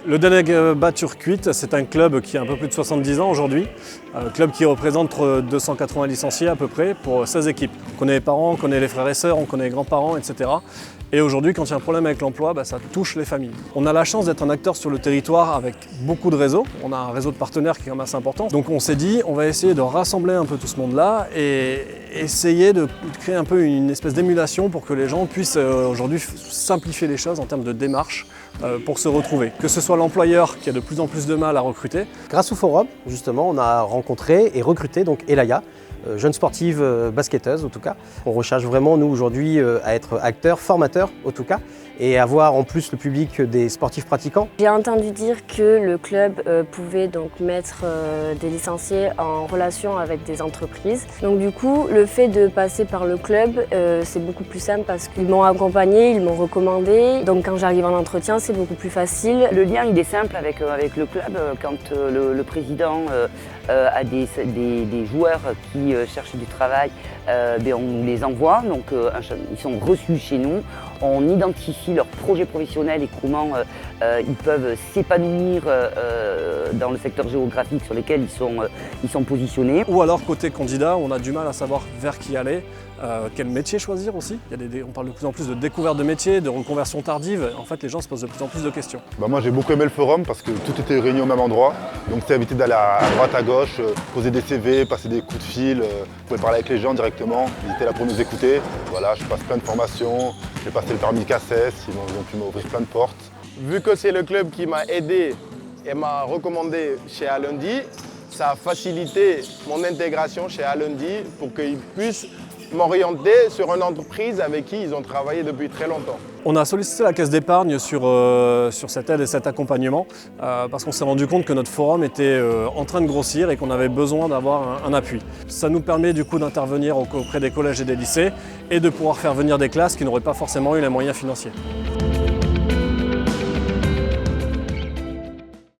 Le Delegat Turcuit, c'est un club qui a un peu plus de 70 ans aujourd'hui, un club qui représente entre 280 licenciés à peu près pour 16 équipes. On connaît les parents, on connaît les frères et sœurs, on connaît les grands-parents, etc. Et aujourd'hui, quand il y a un problème avec l'emploi, ça touche les familles. On a la chance d'être un acteur sur le territoire avec beaucoup de réseaux. On a un réseau de partenaires qui est quand même assez important. Donc on s'est dit, on va essayer de rassembler un peu tout ce monde-là et essayer de créer un peu une espèce d'émulation pour que les gens puissent aujourd'hui simplifier les choses en termes de démarche pour se retrouver. Que ce soit l'employeur qui a de plus en plus de mal à recruter. Grâce au forum, justement, on a rencontré et recruté donc Elaya, jeune sportive basketteuse en tout cas. On recherche vraiment, nous, aujourd'hui, à être acteurs, formateurs en tout cas, et avoir en plus le public des sportifs pratiquants. J'ai entendu dire que le club pouvait donc mettre des licenciés en relation avec des entreprises. Donc du coup, le fait de passer par le club, c'est beaucoup plus simple parce qu'ils m'ont accompagné, ils m'ont recommandé. Donc quand j'arrive en entretien, c'est beaucoup plus facile. Le lien, il est simple avec le club. Quand le président a des joueurs qui cherchent du travail, on les envoie. Donc ils sont reçus chez nous. On identifie leur projet professionnel et comment ils peuvent s'épanouir dans le secteur géographique sur lequel ils sont positionnés. Ou alors côté candidat, on a du mal à savoir vers qui aller, quel métier choisir aussi. On parle de plus en plus de découverte de métiers, de reconversion tardive. En fait, les gens se posent de plus en plus de questions. Moi, j'ai beaucoup aimé le forum parce que tout était réuni au même endroit. Donc, c'était invité d'aller à droite, à gauche, poser des CV, passer des coups de fil. Vous pouvez parler avec les gens directement. Ils étaient là pour nous écouter. Voilà, je passe plein de formations. J'ai passé le permis CACES. Ils ont pu m'ouvrir plein de portes. Vu que c'est le club qui m'a aidé et m'a recommandé chez Alundi, ça a facilité mon intégration chez Alundi pour qu'ils puissent m'orienter sur une entreprise avec qui ils ont travaillé depuis très longtemps. On a sollicité la caisse d'épargne sur cette aide et cet accompagnement parce qu'on s'est rendu compte que notre forum était en train de grossir et qu'on avait besoin d'avoir un appui. Ça nous permet du coup d'intervenir auprès des collèges et des lycées et de pouvoir faire venir des classes qui n'auraient pas forcément eu les moyens financiers.